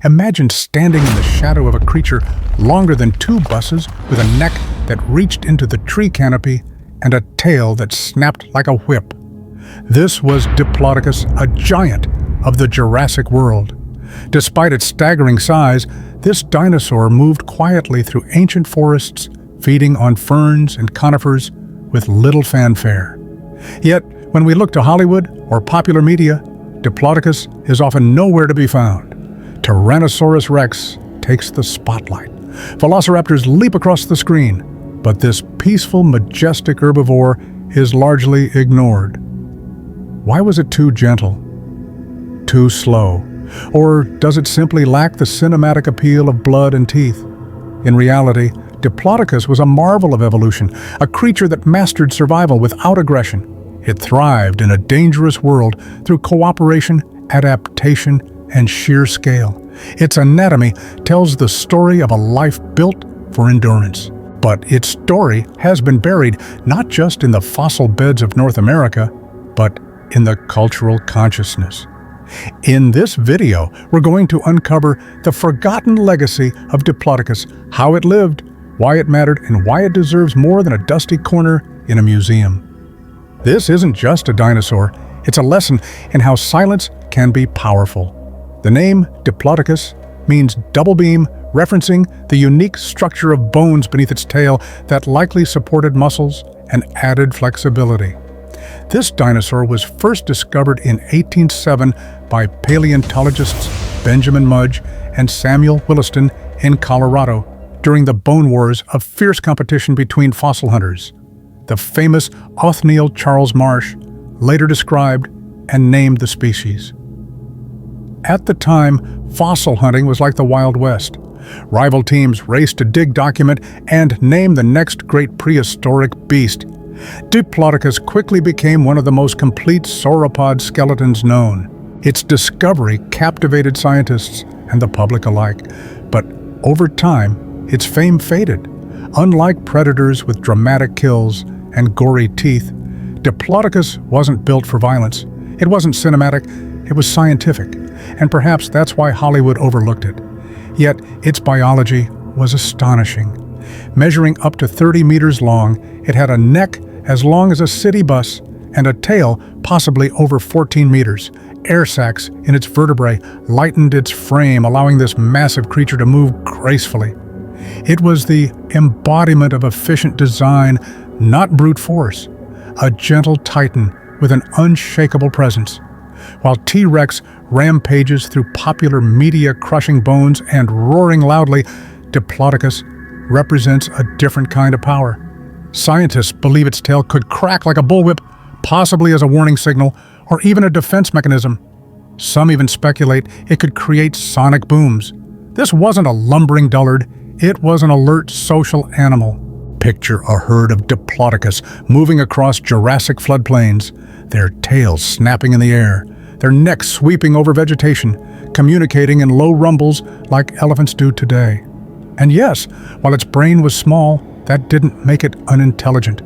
Imagine standing in the shadow of a creature longer than 2 buses with a neck that reached into the tree canopy and a tail that snapped like a whip. This was Diplodocus, a giant of the Jurassic world. Despite its staggering size, this dinosaur moved quietly through ancient forests, feeding on ferns and conifers with little fanfare. Yet, when we look to Hollywood or popular media, Diplodocus is often nowhere to be found. Tyrannosaurus Rex takes the spotlight. Velociraptors leap across the screen, but this peaceful, majestic herbivore is largely ignored. Why was it too gentle? Too slow? Or does it simply lack the cinematic appeal of blood and teeth? In reality, Diplodocus was a marvel of evolution, a creature that mastered survival without aggression. It thrived in a dangerous world through cooperation, adaptation, and sheer scale. Its anatomy tells the story of a life built for endurance. But its story has been buried not just in the fossil beds of North America, but in the cultural consciousness. In this video, we're going to uncover the forgotten legacy of Diplodocus, how it lived, why it mattered, and why it deserves more than a dusty corner in a museum. This isn't just a dinosaur, it's a lesson in how silence can be powerful. The name Diplodocus means double beam, referencing the unique structure of bones beneath its tail that likely supported muscles and added flexibility. This dinosaur was first discovered in 1807 by paleontologists Benjamin Mudge and Samuel Williston in Colorado during the Bone Wars, a fierce competition between fossil hunters. The famous Othniel Charles Marsh later described and named the species. At the time, fossil hunting was like the Wild West. Rival teams raced to dig, document, and name the next great prehistoric beast. Diplodocus quickly became one of the most complete sauropod skeletons known. Its discovery captivated scientists and the public alike, but over time, its fame faded. Unlike predators with dramatic kills and gory teeth, Diplodocus wasn't built for violence. It wasn't cinematic, it was scientific, and perhaps that's why Hollywood overlooked it. Yet, its biology was astonishing. Measuring up to 30 meters long, it had a neck as long as a city bus and a tail possibly over 14 meters. Air sacs in its vertebrae lightened its frame, allowing this massive creature to move gracefully. It was the embodiment of efficient design, not brute force, a gentle titan with an unshakable presence. While T-Rex rampages through popular media crushing bones and roaring loudly, Diplodocus represents a different kind of power. Scientists believe its tail could crack like a bullwhip, possibly as a warning signal or even a defense mechanism. Some even speculate it could create sonic booms. This wasn't a lumbering dullard, it was an alert social animal. Picture a herd of Diplodocus moving across Jurassic floodplains, their tails snapping in the air, their necks sweeping over vegetation, communicating in low rumbles like elephants do today. And yes, while its brain was small, that didn't make it unintelligent.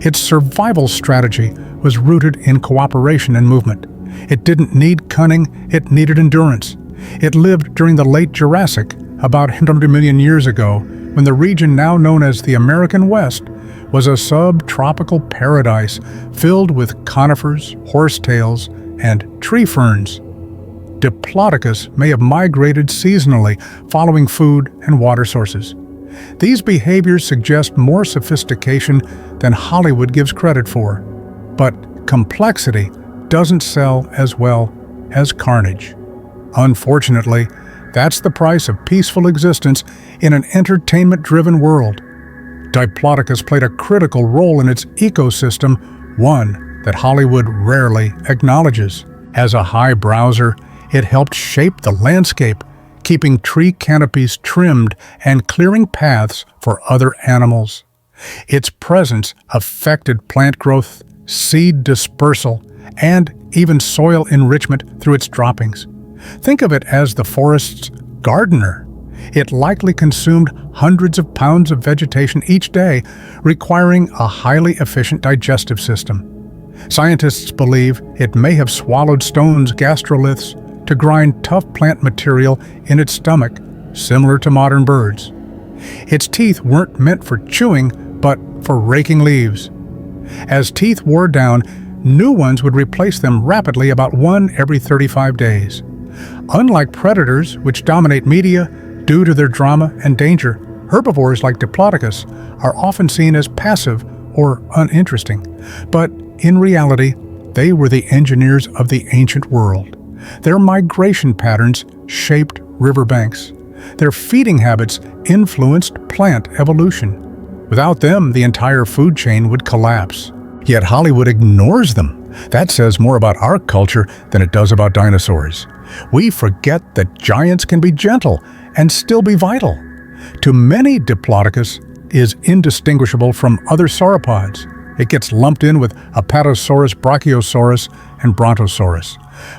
Its survival strategy was rooted in cooperation and movement. It didn't need cunning, it needed endurance. It lived during the late Jurassic, about 100 million years ago, when the region now known as the American West was a subtropical paradise filled with conifers, horsetails, and tree ferns. Diplodocus may have migrated seasonally, following food and water sources. These behaviors suggest more sophistication than Hollywood gives credit for. But complexity doesn't sell as well as carnage. Unfortunately, that's the price of peaceful existence in an entertainment-driven world. Diplodocus played a critical role in its ecosystem, one that Hollywood rarely acknowledges. As a high browser, it helped shape the landscape, keeping tree canopies trimmed and clearing paths for other animals. Its presence affected plant growth, seed dispersal, and even soil enrichment through its droppings. Think of it as the forest's gardener. It likely consumed hundreds of pounds of vegetation each day, requiring a highly efficient digestive system. Scientists believe it may have swallowed stones, gastroliths, to grind tough plant material in its stomach, similar to modern birds. Its teeth weren't meant for chewing, but for raking leaves. As teeth wore down, new ones would replace them rapidly, about one every 35 days. Unlike predators, which dominate media due to their drama and danger, herbivores like Diplodocus are often seen as passive or uninteresting. But in reality, they were the engineers of the ancient world. Their migration patterns shaped riverbanks. Their feeding habits influenced plant evolution. Without them, the entire food chain would collapse. Yet Hollywood ignores them. That says more about our culture than it does about dinosaurs. We forget that giants can be gentle and still be vital. To many, Diplodocus is indistinguishable from other sauropods. It gets lumped in with Apatosaurus, Brachiosaurus, and Brontosaurus.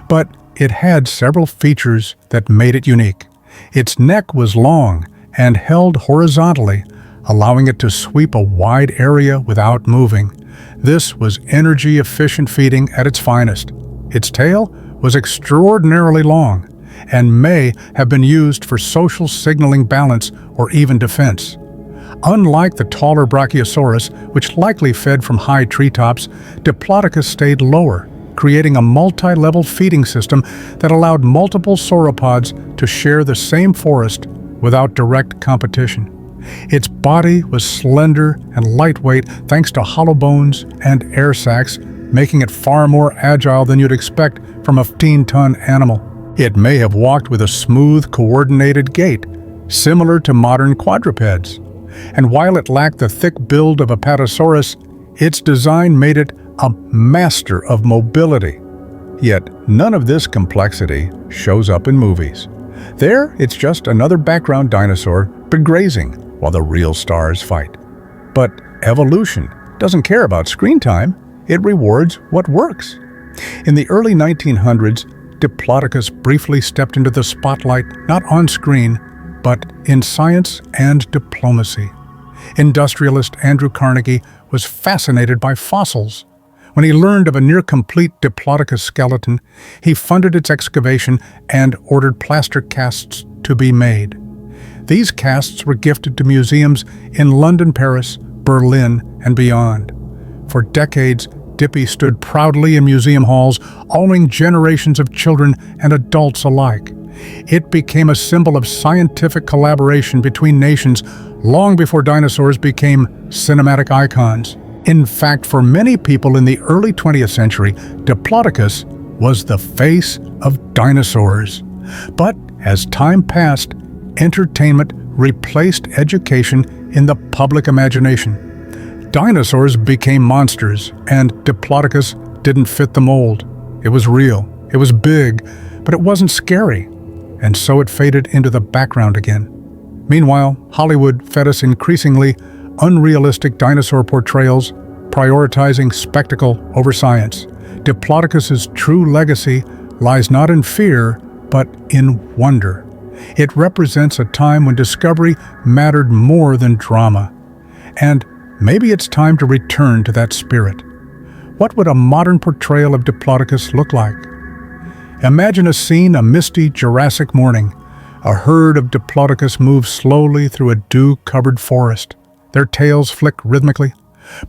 But it had several features that made it unique. Its neck was long and held horizontally, allowing it to sweep a wide area without moving. This was energy-efficient feeding at its finest. Its tail was extraordinarily long and may have been used for social signaling, balance, or even defense. Unlike the taller Brachiosaurus, which likely fed from high treetops, Diplodocus stayed lower, creating a multi-level feeding system that allowed multiple sauropods to share the same forest without direct competition. Its body was slender and lightweight thanks to hollow bones and air sacs, making it far more agile than you'd expect from a 15-ton animal. It may have walked with a smooth, coordinated gait, similar to modern quadrupeds. And while it lacked the thick build of Apatosaurus, its design made it a master of mobility. Yet none of this complexity shows up in movies. There, it's just another background dinosaur grazing while the real stars fight. But evolution doesn't care about screen time. It rewards what works. In the early 1900s, Diplodocus briefly stepped into the spotlight, not on screen, but in science and diplomacy. Industrialist Andrew Carnegie was fascinated by fossils. When he learned of a near-complete Diplodocus skeleton, he funded its excavation and ordered plaster casts to be made. These casts were gifted to museums in London, Paris, Berlin, and beyond. For decades, Dippy stood proudly in museum halls, awing generations of children and adults alike. It became a symbol of scientific collaboration between nations long before dinosaurs became cinematic icons. In fact, for many people in the early 20th century, Diplodocus was the face of dinosaurs. But as time passed, entertainment replaced education in the public imagination. Dinosaurs became monsters, and Diplodocus didn't fit the mold. It was real, it was big, but it wasn't scary, and so it faded into the background again. Meanwhile, Hollywood fed us increasingly unrealistic dinosaur portrayals, prioritizing spectacle over science. Diplodocus's true legacy lies not in fear, but in wonder. It represents a time when discovery mattered more than drama. And maybe it's time to return to that spirit. What would a modern portrayal of Diplodocus look like? Imagine a scene, a misty Jurassic morning. A herd of Diplodocus moves slowly through a dew-covered forest. Their tails flick rhythmically.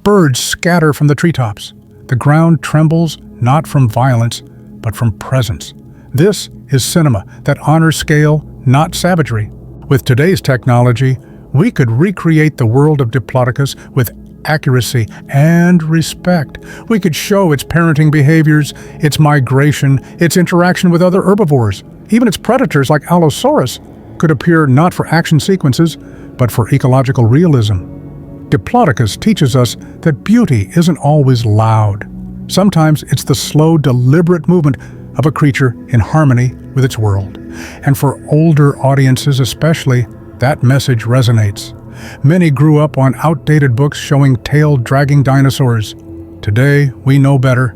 Birds scatter from the treetops. The ground trembles not from violence, but from presence. This is cinema that honors scale, not savagery. With today's technology, we could recreate the world of Diplodocus with accuracy and respect. We could show its parenting behaviors, its migration, its interaction with other herbivores. Even its predators like Allosaurus could appear not for action sequences, but for ecological realism. Diplodocus teaches us that beauty isn't always loud. Sometimes it's the slow, deliberate movement of a creature in harmony with its world. And for older audiences especially, that message resonates. Many grew up on outdated books showing tail-dragging dinosaurs. Today, we know better.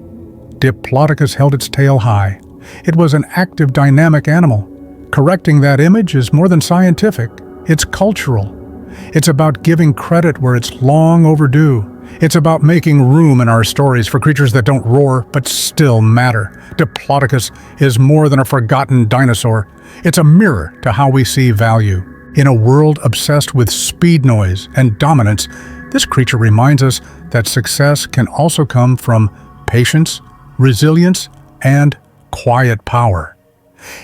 Diplodocus held its tail high. It was an active, dynamic animal. Correcting that image is more than scientific. It's cultural. It's about giving credit where it's long overdue. It's about making room in our stories for creatures that don't roar but still matter. Diplodocus is more than a forgotten dinosaur. It's a mirror to how we see value. In a world obsessed with speed, noise, and dominance, this creature reminds us that success can also come from patience, resilience, and quiet power.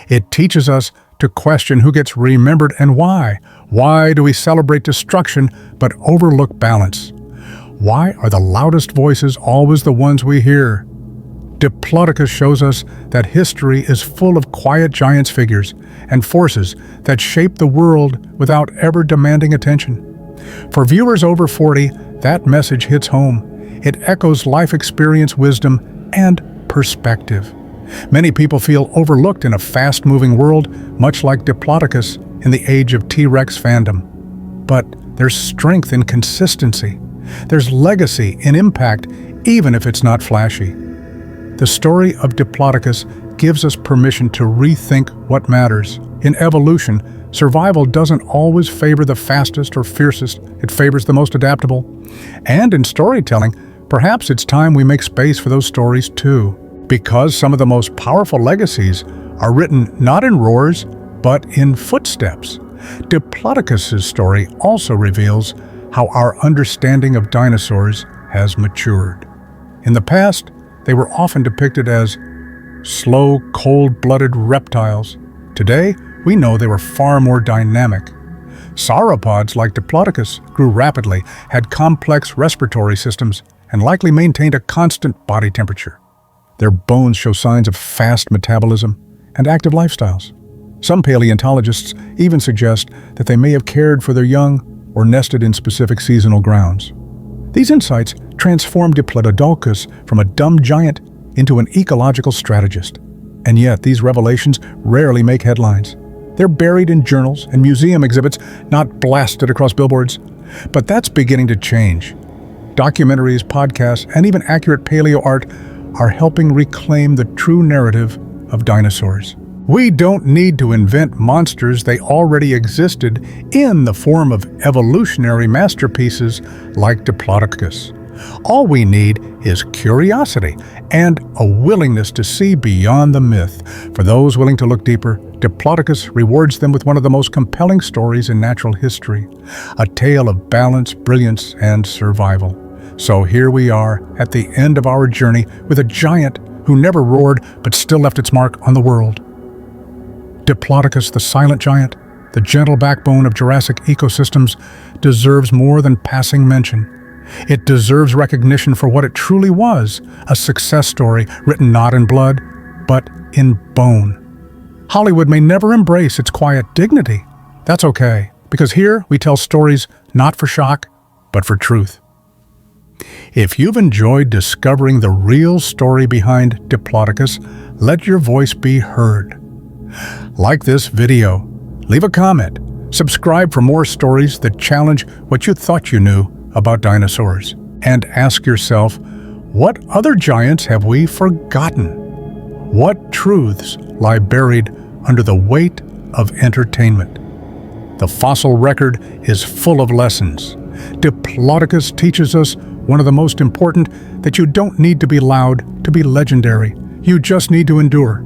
It teaches us to question who gets remembered and why. Why do we celebrate destruction but overlook balance? Why are the loudest voices always the ones we hear? Diplodocus shows us that history is full of quiet giants figures and forces that shape the world without ever demanding attention. For viewers over 40, that message hits home. It echoes life experience, wisdom, and perspective. Many people feel overlooked in a fast-moving world, much like Diplodocus in the age of T-Rex fandom. But there's strength in consistency. There's legacy in impact, even if it's not flashy. The story of Diplodocus gives us permission to rethink what matters. In evolution, survival doesn't always favor the fastest or fiercest, it favors the most adaptable. And in storytelling, perhaps it's time we make space for those stories too. Because some of the most powerful legacies are written not in roars, but in footsteps. Diplodocus' story also reveals how our understanding of dinosaurs has matured. In the past, they were often depicted as slow, cold-blooded reptiles. Today, we know they were far more dynamic. Sauropods, like Diplodocus, grew rapidly, had complex respiratory systems, and likely maintained a constant body temperature. Their bones show signs of fast metabolism and active lifestyles. Some paleontologists even suggest that they may have cared for their young or nested in specific seasonal grounds. These insights transformed Diplodocus from a dumb giant into an ecological strategist. And yet, these revelations rarely make headlines. They're buried in journals and museum exhibits, not blasted across billboards. But that's beginning to change. Documentaries, podcasts, and even accurate paleo art are helping reclaim the true narrative of dinosaurs. We don't need to invent monsters, they already existed in the form of evolutionary masterpieces like Diplodocus. All we need is curiosity and a willingness to see beyond the myth. For those willing to look deeper, Diplodocus rewards them with one of the most compelling stories in natural history, a tale of balance, brilliance, and survival. So here we are at the end of our journey with a giant who never roared but still left its mark on the world. Diplodocus, the silent giant, the gentle backbone of Jurassic ecosystems, deserves more than passing mention. It deserves recognition for what it truly was, a success story written not in blood, but in bone. Hollywood may never embrace its quiet dignity. That's okay, because here we tell stories not for shock, but for truth. If you've enjoyed discovering the real story behind Diplodocus, let your voice be heard. Like this video, leave a comment, subscribe for more stories that challenge what you thought you knew about dinosaurs, and ask yourself, what other giants have we forgotten? What truths lie buried under the weight of entertainment? The fossil record is full of lessons. Diplodocus teaches us one of the most important, that you don't need to be loud to be legendary. You just need to endure.